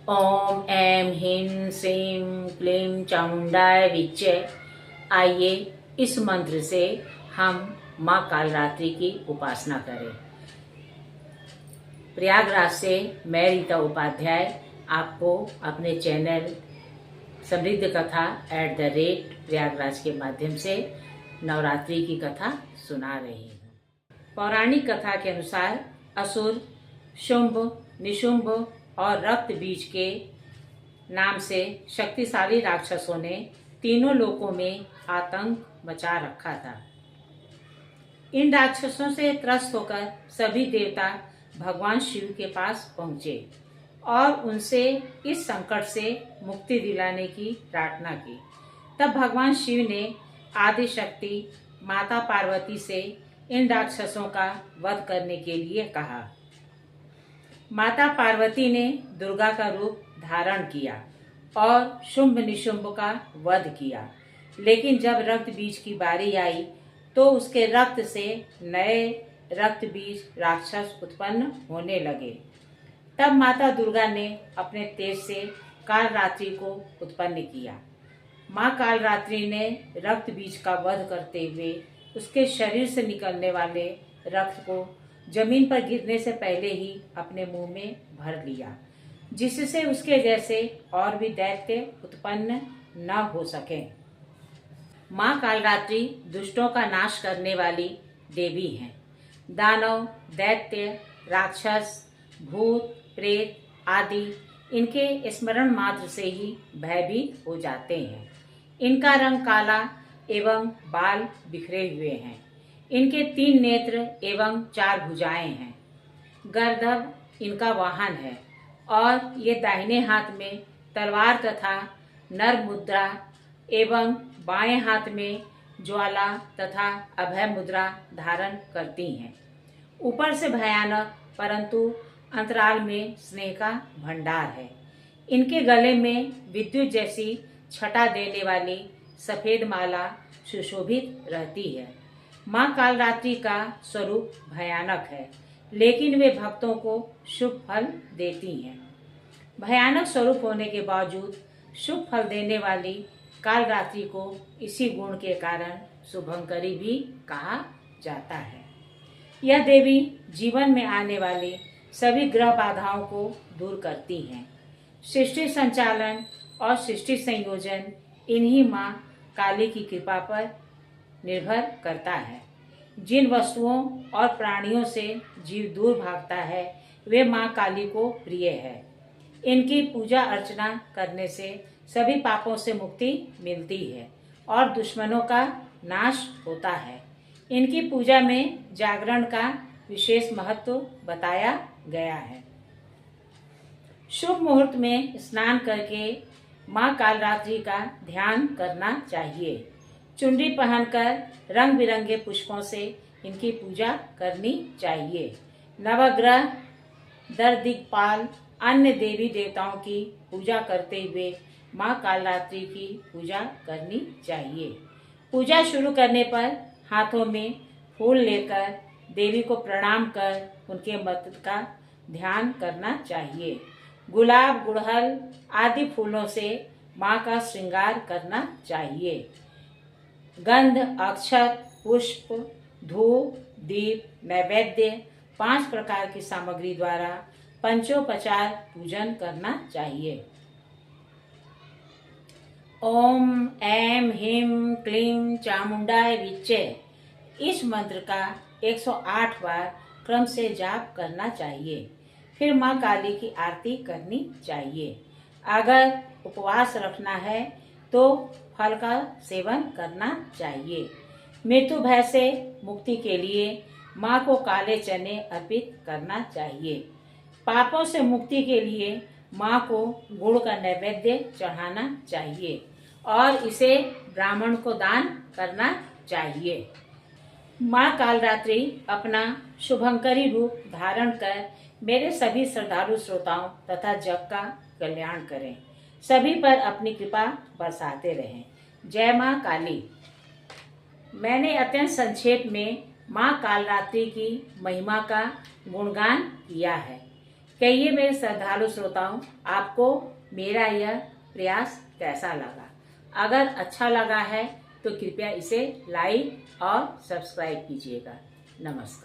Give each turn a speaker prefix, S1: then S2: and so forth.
S1: ओम ऐं ह्रीं श्रीं क्लीं चामुंडाय विच्चे। आइए इस मंत्र से हम माँ कालरात्रि की उपासना करें। प्रयागराज से मैं रीता उपाध्याय आपको अपने चैनल समृद्ध कथा @प्रयागराज के माध्यम से नवरात्रि की कथा सुना रही हूँ। पौराणिक कथा के अनुसार असुर शुंभ, निशुंभ और रक्त बीज के नाम से शक्तिशाली राक्षसों ने तीनों लोकों में आतंक मचा रखा था। इन राक्षसों से त्रस्त होकर सभी देवता भगवान शिव के पास पहुंचे और उनसे इस संकट से मुक्ति दिलाने की प्रार्थना की। तब भगवान शिव ने आदि शक्ति माता पार्वती से इन राक्षसों का वध करने के लिए कहा। माता पार्वती ने दुर्गा का रूप धारण किया और शुंभ निशुंभ का वध किया, लेकिन जब रक्त बीज की बारी आई तो उसके रक्त से नए रक्त बीज राक्षस उत्पन्न होने लगे। तब माता दुर्गा ने अपने तेज से कालरात्रि को उत्पन्न किया। माँ कालरात्रि ने रक्त बीज का वध करते हुए उसके शरीर से निकलने वाले रक्त को जमीन पर गिरने से पहले ही अपने मुंह में भर लिया, जिससे उसके जैसे और भी दैत्य उत्पन्न न हो सके। माँ कालरात्रि दुष्टों का नाश करने वाली देवी हैं। दानव, दैत्य, राक्षस, भूत, प्रेत आदि इनके स्मरण मात्र से ही भयभीत हो जाते हैं। इनका रंग काला एवं बाल बिखरे हुए हैं। इनके 3 नेत्र एवं 4 भुजाएं हैं। गर्दभ इनका वाहन है और ये दाहिने हाथ में तलवार तथा नर मुद्रा एवं बाएं हाथ में ज्वाला तथा अभय मुद्रा धारण करती हैं। ऊपर से भयानक परंतु अंतराल में स्नेह का भंडार है। इनके गले में विद्युत जैसी छटा देने वाली सफेद माला सुशोभित रहती है। माँ कालरात्रि का स्वरूप भयानक है, लेकिन वे भक्तों को शुभ फल देती हैं। भयानक स्वरूप होने के बावजूद शुभ फल देने वाली कालरात्रि को इसी गुण के कारण शुभंकरी भी कहा जाता है। यह देवी जीवन में आने वाली सभी ग्रह बाधाओं को दूर करती हैं। सृष्टि संचालन और सृष्टि संयोजन इन्हीं माँ काली की कृपा पर निर्भर करता है। जिन वस्तुओं और प्राणियों से जीव दूर भागता है वे माँ काली को प्रिय है। इनकी पूजा अर्चना करने से सभी पापों से मुक्ति मिलती है और दुश्मनों का नाश होता है। इनकी पूजा में जागरण का विशेष महत्व बताया गया है। शुभ मुहूर्त में स्नान करके माँ कालरात्रि का ध्यान करना चाहिए। चुनरी पहनकर रंग बिरंगे पुष्पों से इनकी पूजा करनी चाहिए। नवग्रह, दर दिक्पाल, अन्य देवी देवताओं की पूजा करते हुए माँ कालरात्रि की पूजा करनी चाहिए। पूजा शुरू करने पर हाथों में फूल लेकर देवी को प्रणाम कर उनके मंत्र का ध्यान करना चाहिए। गुलाब, गुड़हल आदि फूलों से माँ का श्रृंगार करना चाहिए। गंध, अक्षत, पुष्प, धूप, दीप, नैवेद्य 5 प्रकार की सामग्री द्वारा पंचोपचार पूजन करना चाहिए। ओम ऐं ह्रीं क्लीं चामुंडाय विच्चे इस मंत्र का 108 बार क्रम से जाप करना चाहिए। फिर माँ काली की आरती करनी चाहिए। अगर उपवास रखना है तो फल का सेवन करना चाहिए। मृत्यु भय से मुक्ति के लिए माँ को काले चने अर्पित करना चाहिए। पापों से मुक्ति के लिए माँ को गुड़ का नैवेद्य चढ़ाना चाहिए और इसे ब्राह्मण को दान करना चाहिए। माँ कालरात्रि अपना शुभंकरी रूप धारण कर मेरे सभी श्रद्धालु श्रोताओं तथा जग का कल्याण करें। सभी पर अपनी कृपा बरसाते रहें। जय माँ काली। मैंने अत्यंत संक्षेप में माँ कालरात्रि की महिमा का गुणगान किया है। कहिए मेरे श्रद्धालु श्रोताओं, आपको मेरा यह प्रयास कैसा लगा? अगर अच्छा लगा है तो कृपया इसे लाइक और सब्सक्राइब कीजिएगा। नमस्कार।